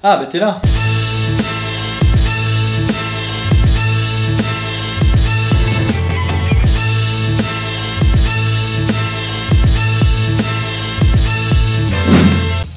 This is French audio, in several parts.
Ah bah t'es là.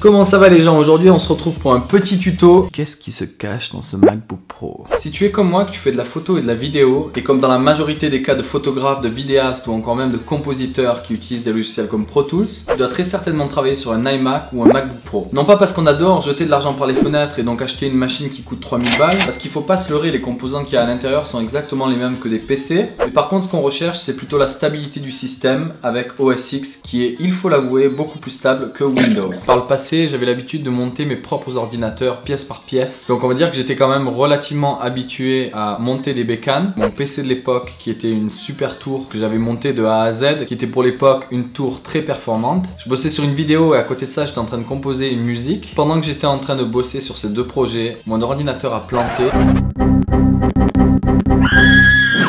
Comment ça va les gens? Aujourd'hui on se retrouve pour un petit tuto. Qu'est-ce qui se cache dans ce MacBook Pro? Si tu es comme moi, que tu fais de la photo et de la vidéo, et comme dans la majorité des cas de photographes, de vidéastes ou encore même de compositeurs qui utilisent des logiciels comme Pro Tools, tu dois très certainement travailler sur un iMac ou un MacBook Pro. Non pas parce qu'on adore jeter de l'argent par les fenêtres et donc acheter une machine qui coûte 3000 balles, parce qu'il faut pas se leurrer, les composants qu'il y a à l'intérieur sont exactement les mêmes que des PC. Mais par contre ce qu'on recherche c'est plutôt la stabilité du système avec OS X qui est, il faut l'avouer, beaucoup plus stable que Windows. Par le passé, j'avais l'habitude de monter mes propres ordinateurs pièce par pièce. Donc on va dire que j'étais quand même relativement habitué à monter des bécanes. Mon PC de l'époque qui était une super tour que j'avais montée de A à Z, qui était pour l'époque une tour très performante. Je bossais sur une vidéo et à côté de ça j'étais en train de composer une musique. Pendant que j'étais en train de bosser sur ces deux projets, mon ordinateur a planté.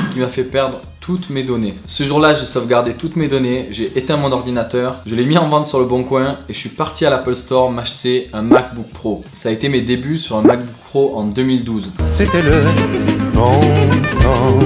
Ce qui m'a fait perdre toutes mes données. Ce jour-là, j'ai sauvegardé toutes mes données, j'ai éteint mon ordinateur, je l'ai mis en vente sur le bon coin et je suis parti à l'Apple Store m'acheter un MacBook Pro. Ça a été mes débuts sur un MacBook Pro en 2012. C'était le bon temps.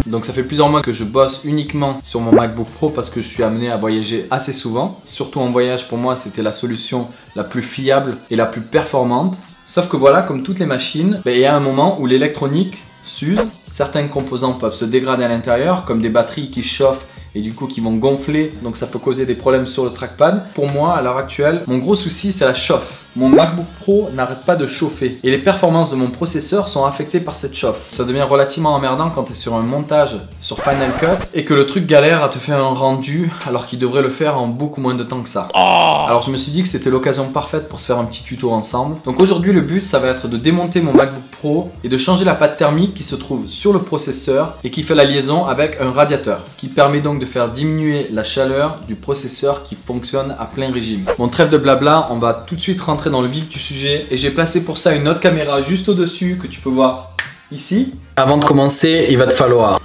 Donc ça fait plusieurs mois que je bosse uniquement sur mon MacBook Pro parce que je suis amené à voyager assez souvent. Surtout en voyage, pour moi, c'était la solution la plus fiable et la plus performante. Sauf que voilà, comme toutes les machines, il y a un moment où l'électronique s'use, certains composants peuvent se dégrader à l'intérieur, comme des batteries qui chauffent et du coup qui vont gonfler, donc ça peut causer des problèmes sur le trackpad. Pour moi, à l'heure actuelle, mon gros souci c'est la chauffe. Mon MacBook Pro n'arrête pas de chauffer et les performances de mon processeur sont affectées par cette chauffe. Ça devient relativement emmerdant quand tu es sur un montage sur Final Cut et que le truc galère à te faire un rendu alors qu'il devrait le faire en beaucoup moins de temps que ça. Alors je me suis dit que c'était l'occasion parfaite pour se faire un petit tuto ensemble. Donc aujourd'hui le but ça va être de démonter mon MacBook Pro et de changer la pâte thermique qui se trouve sur le processeur et qui fait la liaison avec un radiateur. Ce qui permet donc de faire diminuer la chaleur du processeur qui fonctionne à plein régime. Bon, trêve de blabla, on va tout de suite rentrer dans le vif du sujet et j'ai placé pour ça une autre caméra juste au-dessus que tu peux voir ici. Avant de commencer, il va te falloir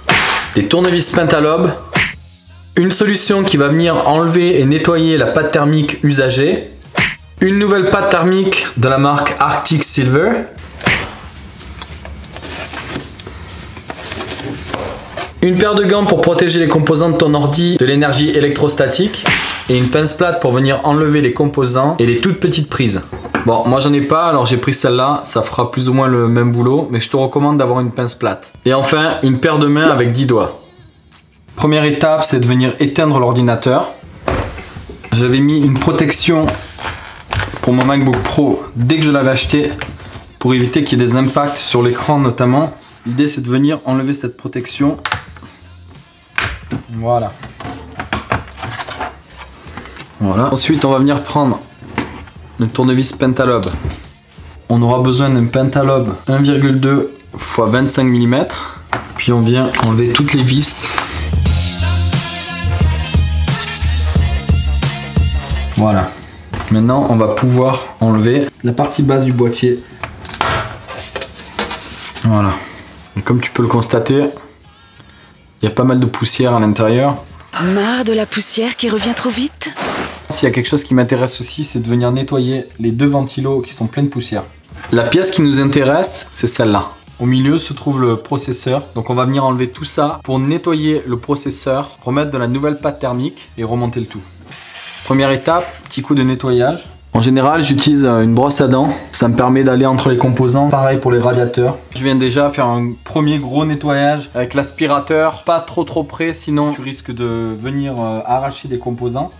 des tournevis Pentalobe, une solution qui va venir enlever et nettoyer la pâte thermique usagée, une nouvelle pâte thermique de la marque Arctic Silver, une paire de gants pour protéger les composants de ton ordi de l'énergie électrostatique et une pince plate pour venir enlever les composants et les toutes petites prises. Bon, moi j'en ai pas, alors j'ai pris celle-là, ça fera plus ou moins le même boulot, mais je te recommande d'avoir une pince plate. Et enfin, une paire de mains avec 10 doigts. Première étape, c'est de venir éteindre l'ordinateur. J'avais mis une protection pour mon MacBook Pro dès que je l'avais acheté, pour éviter qu'il y ait des impacts sur l'écran notamment. L'idée c'est de venir enlever cette protection. Voilà. Voilà. Ensuite, on va venir prendre le tournevis Pentalobe. On aura besoin d'un Pentalobe 1,2 x 25 mm. Puis on vient enlever toutes les vis. Voilà. Maintenant, on va pouvoir enlever la partie basse du boîtier. Voilà. Et comme tu peux le constater, il y a pas mal de poussière à l'intérieur. Marre de la poussière qui revient trop vite? S'il y a quelque chose qui m'intéresse aussi, c'est de venir nettoyer les deux ventilos qui sont pleins de poussière. La pièce qui nous intéresse, c'est celle-là. Au milieu se trouve le processeur. Donc on va venir enlever tout ça pour nettoyer le processeur, remettre de la nouvelle pâte thermique et remonter le tout. Première étape, petit coup de nettoyage. En général, j'utilise une brosse à dents. Ça me permet d'aller entre les composants. Pareil pour les radiateurs. Je viens déjà faire un premier gros nettoyage avec l'aspirateur. Pas trop près, sinon tu risques de venir arracher des composants.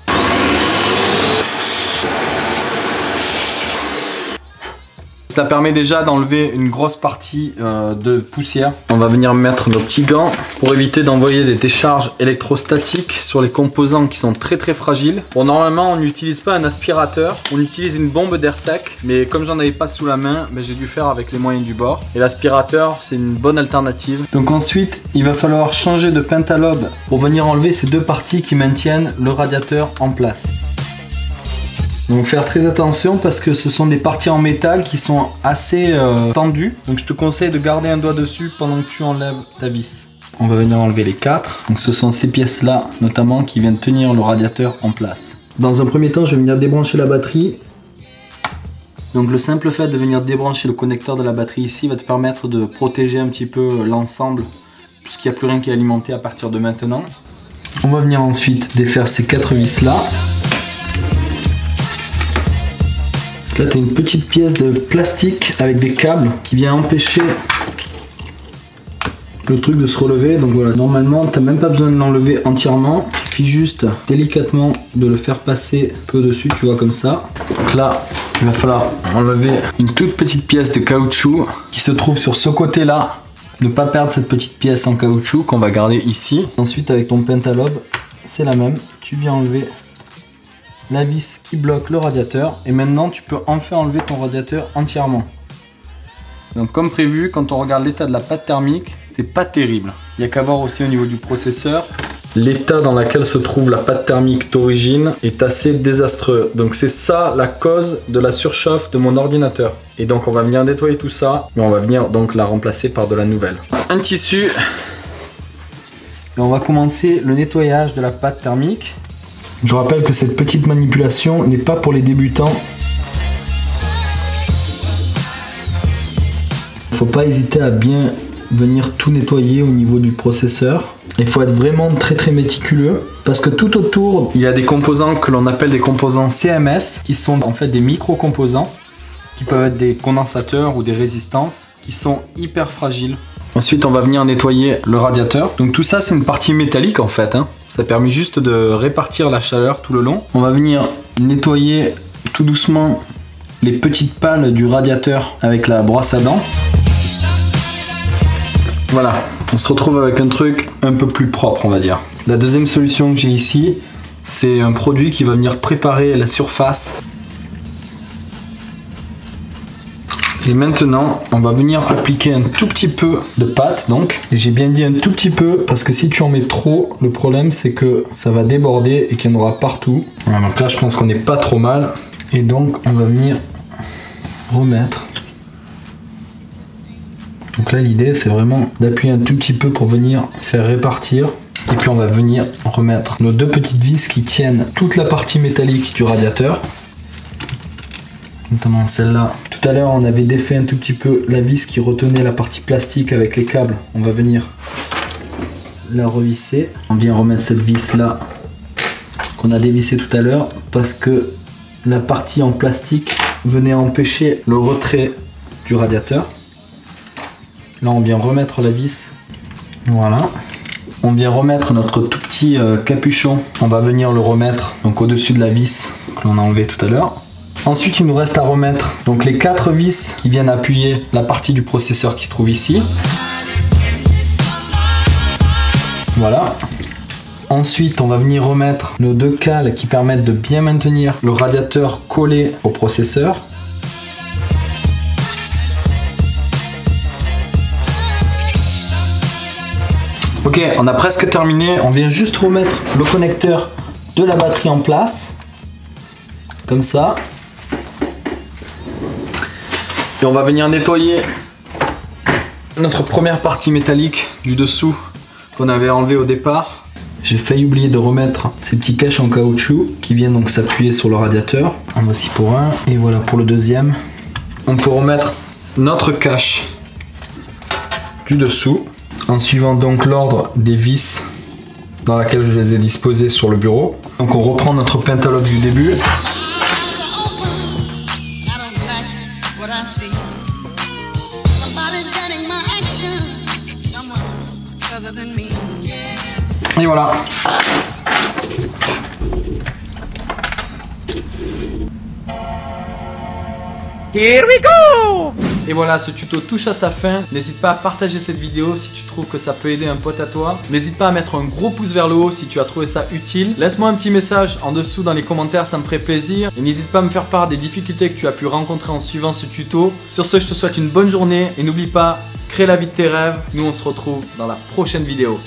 Ça permet déjà d'enlever une grosse partie de poussière. On va venir mettre nos petits gants pour éviter d'envoyer des décharges électrostatiques sur les composants qui sont très fragiles. Bon, normalement on n'utilise pas un aspirateur, on utilise une bombe d'air sec, mais comme j'en avais pas sous la main, j'ai dû faire avec les moyens du bord. Et l'aspirateur c'est une bonne alternative. Donc ensuite il va falloir changer de Pentalobe pour venir enlever ces deux parties qui maintiennent le radiateur en place. Donc faire très attention parce que ce sont des parties en métal qui sont assez tendues. Donc je te conseille de garder un doigt dessus pendant que tu enlèves ta vis. On va venir enlever les 4. Donc ce sont ces pièces là notamment qui viennent tenir le radiateur en place. Dans un premier temps, je vais venir débrancher la batterie. Donc le simple fait de venir débrancher le connecteur de la batterie ici va te permettre de protéger un petit peu l'ensemble, puisqu'il n'y a plus rien qui est alimenté à partir de maintenant. On va venir ensuite défaire ces 4 vis là. Là tu as une petite pièce de plastique avec des câbles qui vient empêcher le truc de se relever. Donc voilà, normalement tu n'as même pas besoin de l'enlever entièrement, il suffit juste délicatement de le faire passer un peu dessus, tu vois, comme ça. Donc là il va falloir enlever une toute petite pièce de caoutchouc qui se trouve sur ce côté là. Ne pas perdre cette petite pièce en caoutchouc qu'on va garder ici. Ensuite avec ton pentalobe c'est la même, tu viens enlever la vis qui bloque le radiateur et maintenant tu peux enfin enlever ton radiateur entièrement. Donc comme prévu, quand on regarde l'état de la pâte thermique, c'est pas terrible. Il n'y a qu'à voir aussi au niveau du processeur. L'état dans lequel se trouve la pâte thermique d'origine est assez désastreux. Donc c'est ça la cause de la surchauffe de mon ordinateur. Et donc on va venir nettoyer tout ça, mais on va venir donc la remplacer par de la nouvelle. Un tissu. Et on va commencer le nettoyage de la pâte thermique. Je rappelle que cette petite manipulation n'est pas pour les débutants. Faut pas hésiter à bien venir tout nettoyer au niveau du processeur. Il faut être vraiment très méticuleux parce que tout autour il y a des composants que l'on appelle des composants CMS qui sont en fait des micro-composants qui peuvent être des condensateurs ou des résistances qui sont hyper fragiles. Ensuite on va venir nettoyer le radiateur. Donc tout ça c'est une partie métallique en fait, hein. Ça permet juste de répartir la chaleur tout le long. On va venir nettoyer tout doucement les petites pales du radiateur avec la brosse à dents. Voilà, on se retrouve avec un truc un peu plus propre on va dire. La deuxième solution que j'ai ici, c'est un produit qui va venir préparer la surface. Et maintenant, on va venir appliquer un tout petit peu de pâte donc. Et j'ai bien dit un tout petit peu parce que si tu en mets trop, le problème c'est que ça va déborder et qu'il y en aura partout. Voilà, donc là je pense qu'on n'est pas trop mal. Et donc on va venir remettre. Donc là l'idée c'est vraiment d'appuyer un tout petit peu pour venir faire répartir. Et puis on va venir remettre nos deux petites vis qui tiennent toute la partie métallique du radiateur. Notamment celle-là. Tout à l'heure on avait défait un tout petit peu la vis qui retenait la partie plastique avec les câbles. On va venir la revisser. On vient remettre cette vis là qu'on a dévissée tout à l'heure parce que la partie en plastique venait empêcher le retrait du radiateur. Là on vient remettre la vis. Voilà. On vient remettre notre tout petit capuchon. On va venir le remettre donc au-dessus de la vis que l'on a enlevé tout à l'heure. Ensuite il nous reste à remettre donc les 4 vis qui viennent appuyer la partie du processeur qui se trouve ici. Voilà. Ensuite on va venir remettre nos 2 cales qui permettent de bien maintenir le radiateur collé au processeur. Ok, on a presque terminé, on vient juste remettre le connecteur de la batterie en place. Comme ça. Et on va venir nettoyer notre première partie métallique du dessous qu'on avait enlevé au départ. J'ai failli oublier de remettre ces petits caches en caoutchouc qui viennent donc s'appuyer sur le radiateur. En voici pour un et voilà pour le deuxième. On peut remettre notre cache du dessous en suivant donc l'ordre des vis dans laquelle je les ai disposées sur le bureau. Donc on reprend notre pentalobe du début. Et voilà. Here we go! Et voilà, ce tuto touche à sa fin. N'hésite pas à partager cette vidéo si tu trouves que ça peut aider un pote à toi. N'hésite pas à mettre un gros pouce vers le haut si tu as trouvé ça utile. Laisse-moi un petit message en dessous dans les commentaires, ça me ferait plaisir. Et n'hésite pas à me faire part des difficultés que tu as pu rencontrer en suivant ce tuto. Sur ce, je te souhaite une bonne journée et n'oublie pas, crée la vie de tes rêves. Nous, on se retrouve dans la prochaine vidéo.